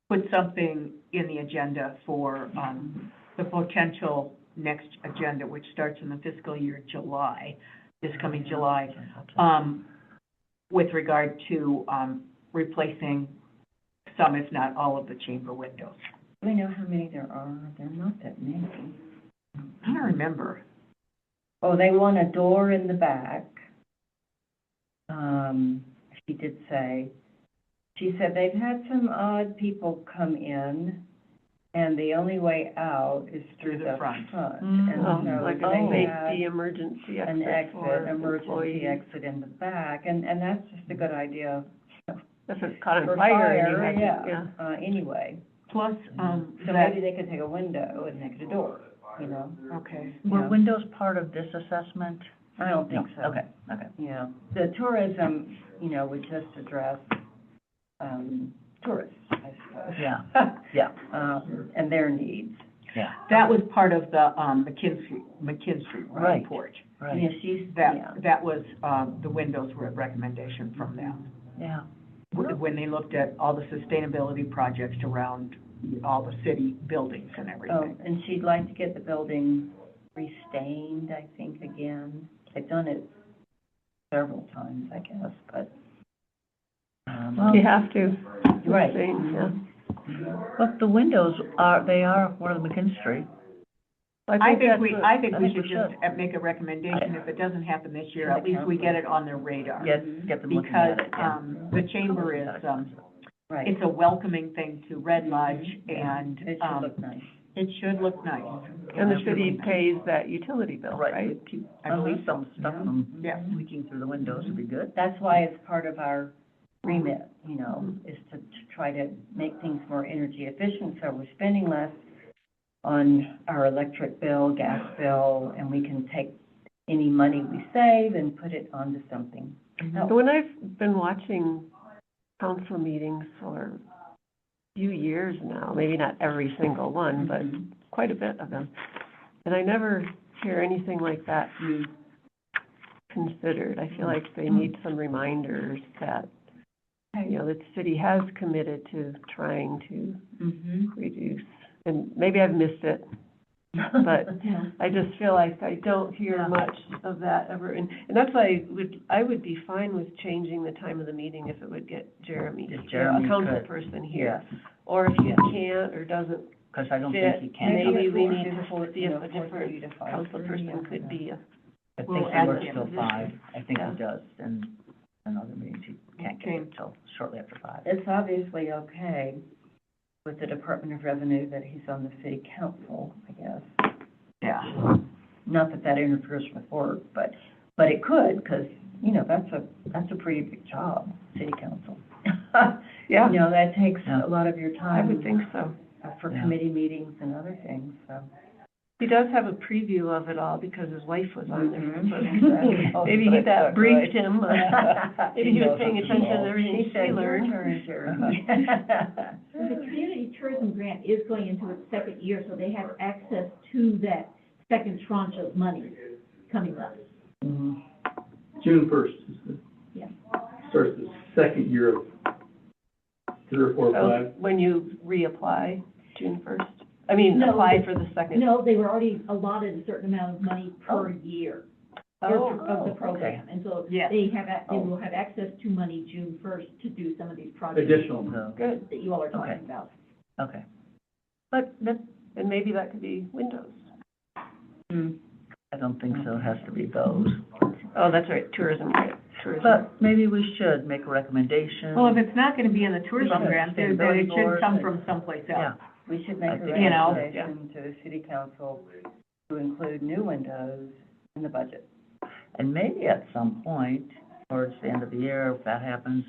put something in the agenda for, the potential next agenda, which starts in the fiscal year July, this coming July, with regard to, replacing some, if not all, of the chamber windows. Do we know how many there are? There are not that many. I don't remember. Oh, they want a door in the back. She did say, she said they've had some odd people come in, and the only way out is through the front. And Oh, so like a they safety had emergency an exit for exit, emergency employees. exit in the back, and that's just a good idea. If it's caught on For fire and you fire, had to, yeah, anyway. Plus, So maybe they could take a window and make it a door, you know? okay. Were Yeah. windows part of this assessment? I don't think so. Okay, okay. Yeah, the tourism, you know, would just address, tourists, I suppose. Yeah, yeah, And their needs. yeah, That was part of the, McKinstry Right. report. right, Yeah, she's, yeah. That was, the windows were a recommendation from them. yeah. When they looked at all the sustainability projects around all the city buildings and Oh, everything. and she'd like to get the building restained, I think, again. They've done it several times, I guess, but, You have to. Right. Same, yeah. But the windows they are one of the McKinstry. I think that's we, what- I think I we think should we just should. make a recommendation, if it doesn't happen this year, To the at least we council. get it on their radar. Get them looking Because, at it, yeah. the chamber is, right. it's a welcoming thing to Red Lodge, and, It should look nice. it should look nice. And the city pays that utility bill, Right. right? I believe so. Some stuff from Yeah. leaking through the windows would be good. That's why it's part of our remit, you know, is to try to make things more energy efficient, so we're spending less on our electric bill, gas bill, and we can take any money we save and put it onto something. So when I've been watching council meetings for a few years now, maybe not every single one, but quite a bit of them, and I never hear anything like that considered. I feel like they need some reminders that, you know, the city has committed to trying to reduce, and maybe I've missed it, but I just feel like I don't hear much of that ever, and that's why I would be fine with changing the time of the meeting if it would get Jeremy, If a Jeremy council could. person here. Yes, Or if he can't or doesn't because I don't fit, think he can. maybe we need Do to four- see you if know, a 4:30 different to 5:30, council person could be a, I We'll think he add works him. till 5. I think Yeah. he does, and other meetings he can't get Okay. it till shortly after 5. It's obviously okay with the Department of Revenue that he's on the city council, I guess. Yeah. Not that that interferes with work, but it could, because, you know, that's a pretty big job, city council. yeah, You know, that takes Yeah. a lot of your I time. would think so. For Yeah. committee meetings and other things, so. He does have a preview of it all because his wife was on there. Mhm. So maybe That's that right. briefed him, maybe he was paying She- attention to everything She said, she "Your learned. turn, Jeremy." The community tourism grant is going into its second year, so they have access to that second tranche of money coming up. Mhm. June 1st is Yeah. starts the second year of 3 or 4 or So 5. when you reapply, June 1st? I mean, No, apply they- for the second? No, they were already allotted a certain amount of money per year of the program. And so Yes. they will have access to money June 1st to do some of these projects Additional. So, Good, that you all are talking Okay. about. okay. But that, and maybe that could be windows. I don't think so, it has to be those. Oh, that's right, tourism, right, tourism. But maybe we should make a recommendation. Well, if it's not gonna be in the tourism From the grant, then sustainability it should board come and- from someplace Yeah, else. We should make I a think- You know, recommendation to the city council to include new windows in the budget. and maybe at some point, towards the end of the year, if that happens,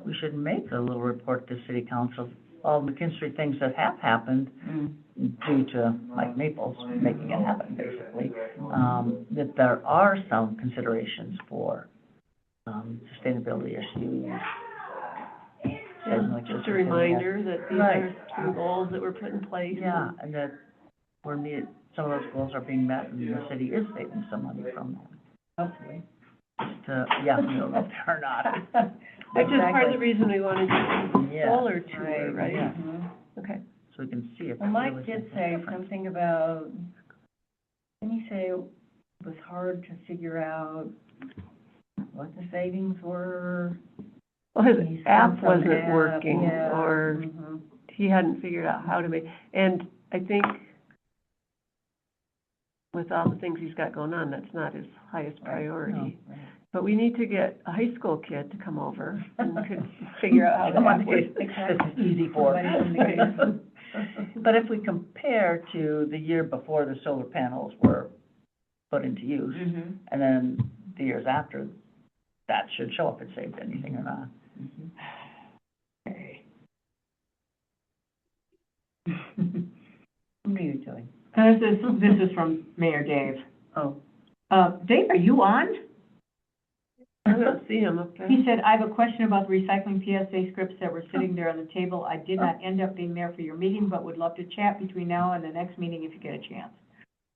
we should make a little report to city council all the McKinstry things that have happened due to Mike Maples making it happen, basically, that there are some considerations for, sustainability issues. Yeah, just a reminder that these Right. are some goals that were put in place. Yeah, and that some of those goals are being met, and the city is saving some money from them. Hopefully. Yeah, we don't know if they are not. Which is part of the reason we wanted to do the Yeah. solar tour, right? Yeah. Mhm. Okay. So we can see if. Well, it Mike really did makes a say difference. something about, didn't he say it was hard to figure out what the savings were? Well, his He sent app some wasn't app, working, yeah. or Mhm. he hadn't figured out how to make, and I think with all the things he's got going on, that's not his highest priority. No, right. But we need to get a high school kid to come over and could figure out how the app works. It's easy for Somebody from the- But if we compare to the year before the solar panels were put into use, Mhm. and then the years after, that should show if it saved anything or not. What are you doing? This is from Mayor Dave. Oh. Dave, are you on? I don't see him up there. He said, I have a question about the recycling PSA scripts that were sitting there on the table. I did not end up being there for your meeting, but would love to chat between now and the next meeting if you get a chance.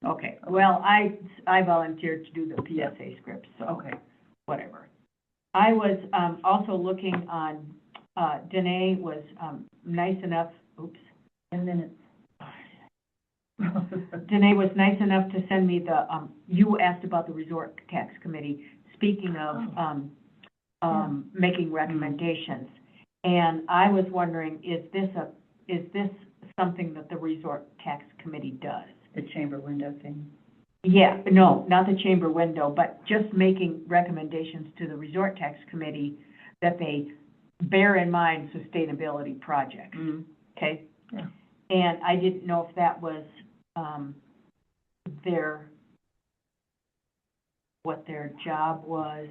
Okay, well, I volunteered to do the PSA scripts, so. Okay. Whatever. I was, also looking on, Danae was, nice enough, oops. 10 minutes. Danae was nice enough to send me the, you asked about the resort tax committee, speaking of, making recommendations. And I was wondering, is this something that the resort tax committee does? The chamber window thing. Yeah, no, not the chamber window, but just making recommendations to the resort tax committee that they bear in mind sustainability projects, okay? Yeah. And I didn't know if that was, what their job was.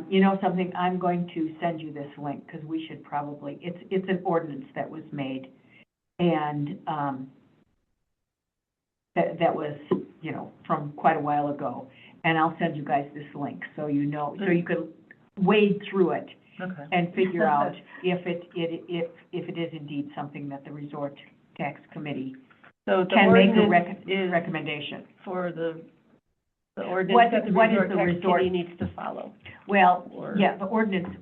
You know something, I'm going to send you this link, because we should probably, it's an ordinance that was made, and, that was, you know, from quite a while ago. And I'll send you guys this link, so you know, so you could wade through it Okay. and figure out if it is indeed something that the resort tax committee So the can make a ordinance is recommendation. for the What- ordinance that the what is resort the tax resort- committee needs to follow. Well, Or- yeah, the ordinance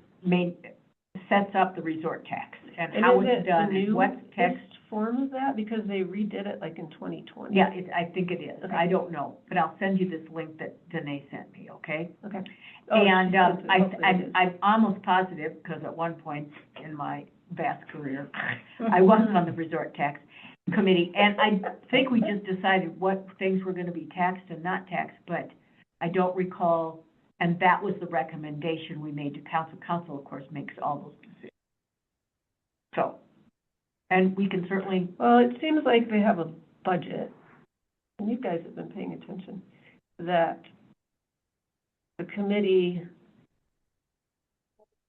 sets up the resort tax and And how is it's it done, the and new what tax. form of that, because they redid it like in 2020? Yeah, I think it is. Okay. I don't know, but I'll send you this link that Danae sent me, okay? Okay. And, she sent it. Hopefully it is. I'm almost positive, because at one point in my vast career, I was on the resort tax committee, and I think we just decided what things were gonna be taxed and not taxed, but I don't recall, and that was the recommendation we made to council. Council, of course, makes all those decisions. So, and we can certainly, Well, it seems like they have a budget, and you guys have been paying attention, that the committee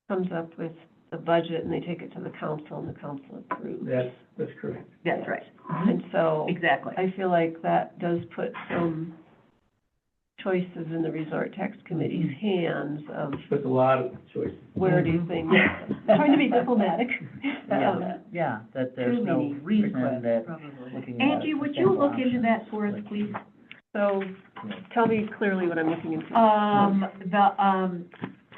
comes up with the budget and they take it to the council and the council approves. That's correct. that's right, And so exactly. I feel like that does put some choices in the resort tax committee's hands of There's a lot of choices. where do you think, trying to be diplomatic. Yeah, that there's Too no many reason requests, that probably. looking at Angie, would you look into sustainable that for us, options, please? So, tell me clearly what I'm looking into.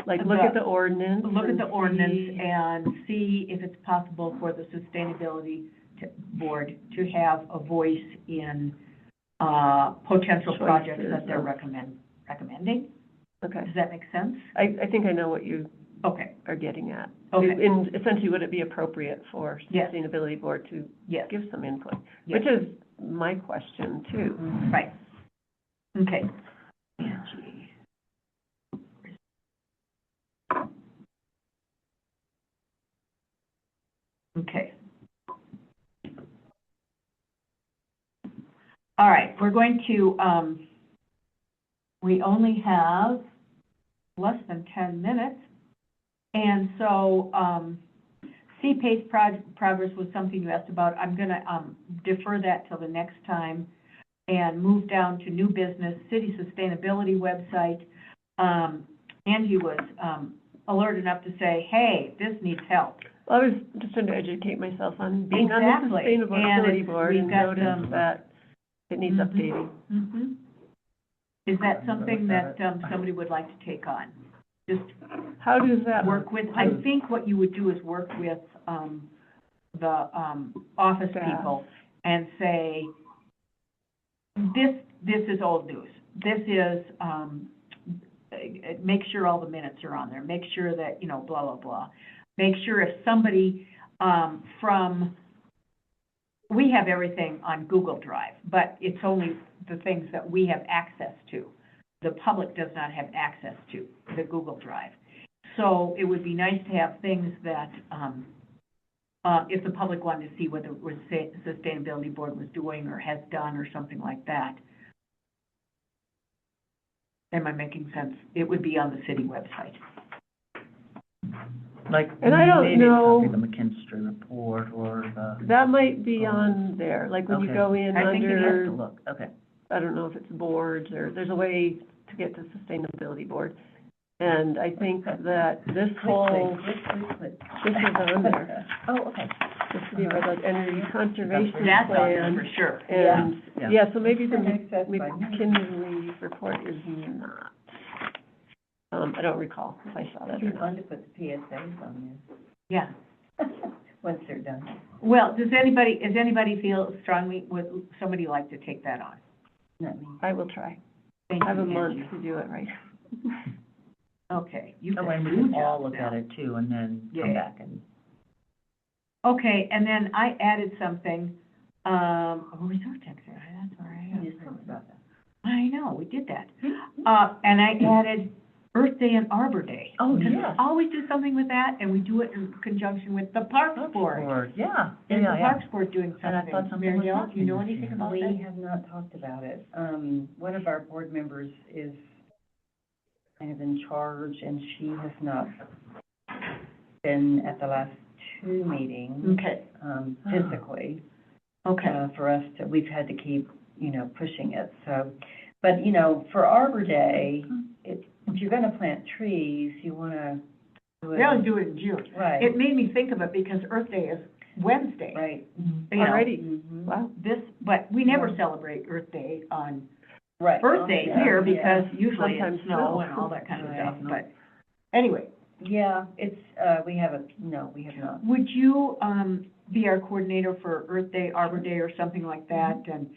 Like, look at the ordinance. Look at and the ordinance see- and see if it's possible for the sustainability board to have a voice in, potential projects that Choices they're of- recommending. Okay. Does that make sense? I think I know what you Okay, are getting at. Okay. And essentially, would it be appropriate for Yes. sustainability board to yes, give some input? yes, Which is my question too. right. Okay. Okay. All right, we're going to, we only have less than 10 minutes. And so, C-PACE progress was something you asked about. I'm gonna, defer that till the next time and move down to new business, city sustainability website. Angie was, alert enough to say, hey, this needs help. Well, I was just trying to educate myself on being on the Exactly. Sustainability And Board we've and got, noticed that it needs Mhm. updating. Mhm. Is that I've never something looked that, at somebody would like to take on? Just How does that work with, I think what you would do is work with, the, office Staff. people and say, this is old news. This is, make sure all the minutes are on there. Make sure that, you know, blah, blah, blah. Make sure if somebody, we have everything on Google Drive, but it's only the things that we have access to. The public does not have access to the Google Drive. So it would be nice to have things that, if the public wanted to see what the Sustainability Board was doing or has done or something like that. Am I making sense? It would be on the city website. Like, And I don't maybe a know- copy of the McKinstry report or the. That might be on there, like when you Okay. go in I think it is. Have to under, look, okay. I don't know if it's boards or, there's a way to get to Sustainability Board. And I think that this whole, this is on there. Oh, okay. The City of Red Lodge Energy Conservation That's on there Plan. for sure. And, Yeah. yeah, so maybe the Access by McKinley report is not. I don't recall if I saw that or It'd be not. fun to put the PSAs on Yeah. there, once they're done. Well, does anybody feel strongly, would somebody like to take that on? Not me. I will try. Thank I have a you, month Angie. to do it right. Okay, you've Oh, got and we two can all jobs look now. at it too, and then come Yeah. back and. Okay, and then I added something, resource tax, that's all right. We just talked about that. I know, we did that. And I added Earth Day and Arbor Day. Oh, Because we yes. always do something with that, and we do it in conjunction with the Parks Board. Board, yeah, Is the yeah, yeah. Parks Board doing something? And I thought something was Marielle, do you know happening this anything year. about We that? have not talked about it. One of our board members is kind of in charge, and she has not been at the last two meetings, Okay, physically. okay. For us to, we've had to keep, pushing it, so. But, for Arbor Day, if you're gonna plant trees, you wanna do it. They always do it in June. Right, It made me think of it because Earth Day is Wednesday. right. You know, Already, Mhm. wow. but we never Right. celebrate Earth Day on Right. Earth Day Yeah, here yeah. because usually Sometimes it's snow snow. and all that kind of stuff, Right. but anyway. Yeah, it's, we have not. Would you, be our coordinator for Earth Day, Arbor Day, or something like that, and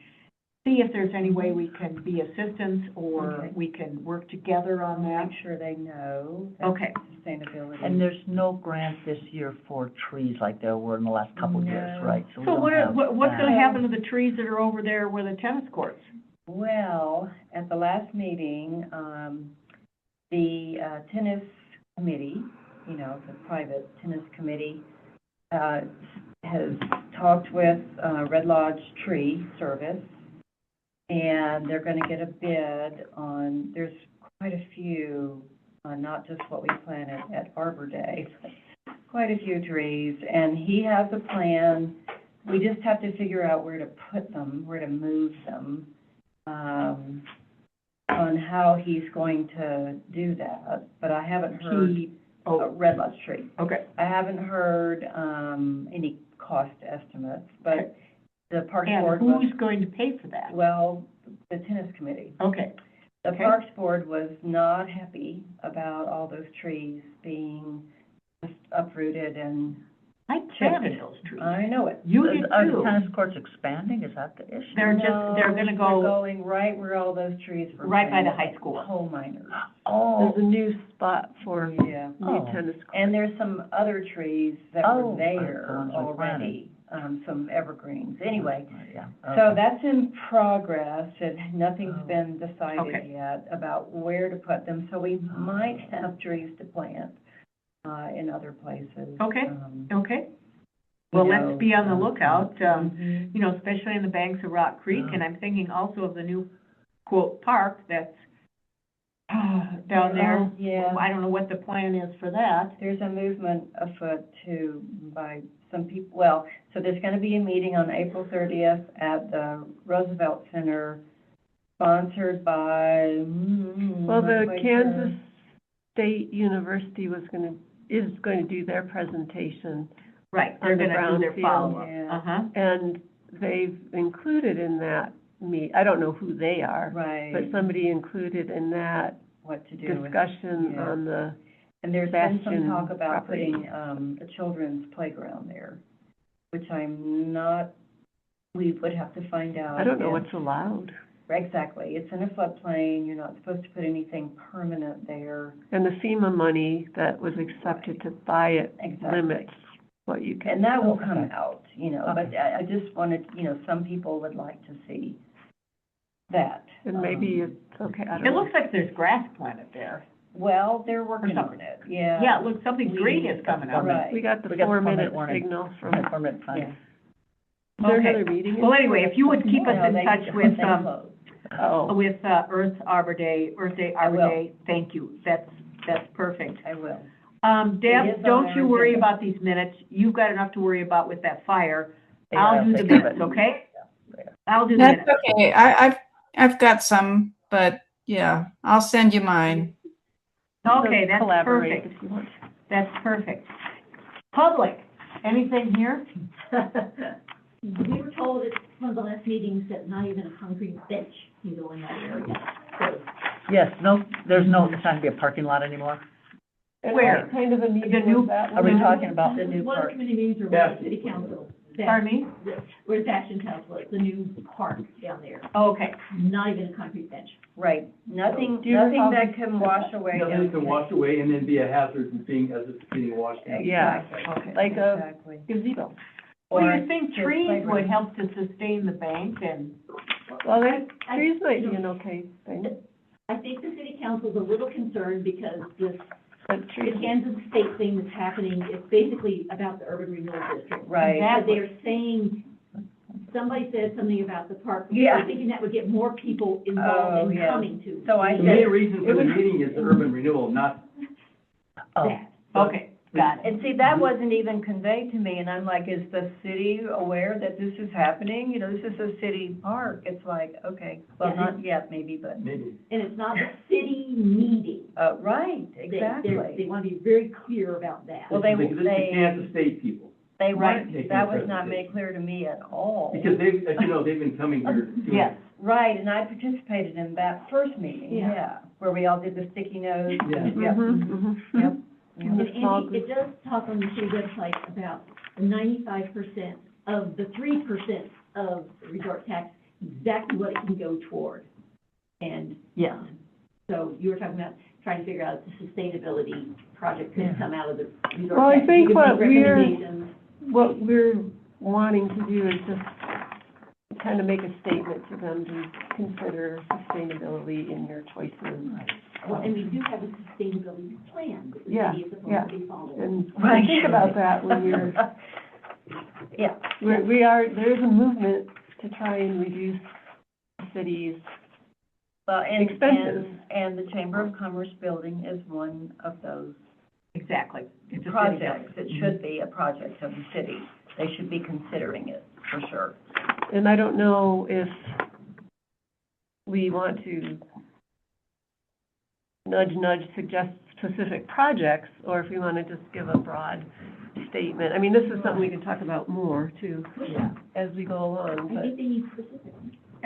see if there's any way we can be assistants, or Okay. we can work together on that? Make sure they know. that Okay. Sustainability. And there's no grant this year for trees like there were in the last couple of years, No. right? we So don't what's have gonna that. happen to the trees that are over there where the tennis courts? Well, at the last meeting, the tennis committee, the private tennis committee, has talked with Red Lodge Tree Service, and they're gonna get a bid on, there's quite a few, not just what we planted at Arbor Day, but quite a few trees, and he has a plan. We just have to figure out where to put them, where to move them, on how he's going to do that, but I haven't heard, Red Lodge Tree. Okay, I haven't heard, any cost estimates, but the Parks Board and was, who's going to pay for that? well, the tennis committee. Okay, The Okay. Parks Board was not happy about all those trees being just uprooted, and I planted those trees. I know it. You did Are the too. tennis courts expanding, is that the issue? They're No, they're gonna They're go going right where all those trees were. right by the planted, high school. Coal miners. Oh, There's a new spot for Yeah. new Oh. tennis courts. And there's some other trees that Oh, were the there ones we already, some evergreens. Anyway, yeah. so okay. that's in progress, and nothing's Oh. been decided Okay. yet about where to put them. So we might have trees to plant, in other places. Okay. You Okay. Well, know, let's be on the lookout, mhm. especially in the banks of Rock Creek, and I'm thinking also of the new, quote, park that's down there. Yeah. I don't know what the plan is for that. There's a movement afoot to, by some people, well, so there's gonna be a meeting on April 30th at the Roosevelt Center, sponsored by, Well, the not quite Kansas sure. State University is going to do their presentation, Right, they're On the gonna do their brownfield. follow-up. Yeah. Uh-huh. and they've included in that I don't know who they are, Right, but somebody included in that what to do with. discussion yeah. on the, And there's been some Bastion talk about property. putting, a children's playground there, which I'm not, we would have to find out. I don't know if- what's allowed. Exactly, it's in a floodplain, you're not supposed to put anything permanent there. And the FEMA money that was accepted to buy it Exactly. limits what you can. And that will come out, but I just wanted, some people would like to see that. And maybe it's, okay, I don't It know. looks like there's grass planted there. Well, they're working on something. it, yeah. Yeah, it looks, something green is coming up. Right. We got the We got the 4-minute permit warning. signal from, From the permit fund. Yeah. is there Okay. another meeting? Well, anyway, if you would keep us No, in they- touch with, they closed. Oh, Earth Arbor Day, Earth Day, I Arbor will. Day, thank you, that's perfect. I will. It Deb, is on don't our you worry agenda. about these minutes, you've got enough to worry about with that fire. Yeah, I'll do the take care of minutes, it. okay? Yeah. I'll do the That's minutes. okay. I've got some, but yeah, I'll send you mine. Okay, that's collaborate perfect, if you want. that's perfect. Public, anything here? We were told at one of the last meetings that not even a concrete bench can go in that area. So, Yes, no, there's no, it's not gonna be a parking lot anymore. And Where? what kind of a meeting new- was that? Are we one? talking about the This new is one of park? the committee meetings or Yeah. one of the city council. Pardon me? Where the action council is, the new park down there, Oh, okay, not even a concrete bench. Right, nothing, Do you nothing recall- that can wash away. Nothing can wash away and then be a hazard and being, as it's being washed out. Yeah. Exactly. Like a Exactly. gazebo. well, Or you think just trees would playground. help to sustain the bank and, Well, I- trees might be an okay thing, I think the city council's a little concerned because this, but the trees, Kansas State thing that's happening is basically about the urban renewal district. Right. But they're saying, somebody said something about the park. Yeah. They're thinking that would get more people involved Oh, in yeah. coming to. So I The said, main reason for the meeting is the urban renewal, not, Oh, that. okay, got it. and see, that wasn't even conveyed to me, and I'm like, is the city aware that this is happening? This is a city park. It's like, okay, well, Yeah. not yet, maybe, but, maybe. And it's not a city meeting. right, They exactly. want to be very clear about that. Well, This is they- the Kansas State people, They Right. weren't, Taking that the was not made presentation. clear to me at all. because they've, as you know, they've been coming here. doing- Yes, Right, and I participated in that first meeting, Yeah. yeah, where we all did the sticky notes. Yeah. Yep. mhm. Yep. In the And small Andy, it does talk on the city website about the 95% of the 3% of the resort tax, exactly what it can go toward. And, yes. so you were talking about trying to figure out if the sustainability project Yeah. could come out of the resort tax. Well, I think You could what make recommendations. What we're wanting to do is just kind of make a statement to them to consider sustainability in your choices. Well, and we do have a sustainability plan that the Yeah, city is yeah. supposed to be following. And Right. think about that when you're, Yeah, there's a movement to try and reduce the city's, well, and, Expenses. and the Chamber of Commerce building is one of those Exactly. It's a city projects. building. It should be a project of the city. They should be considering it, for sure. and I don't know if we want to nudge, suggest specific projects, or if we want to just give a broad statement. I mean, this is something we can talk about more too, as we go along, I but think they need specifics.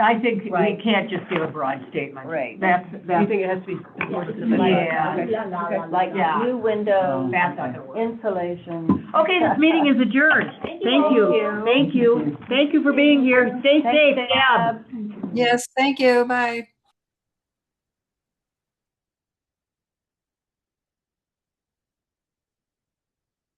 I think we Right. can't just give a broad statement. Right. That's, you think it has to be more specific? Yeah. Okay. La, la, la, Like Yeah. new windows, that's not gonna work. insulation. Okay, this meeting is adjourned. Thank you. Thank you. Thank you for being here. Stay safe, Deb. Yes, thank you. Bye.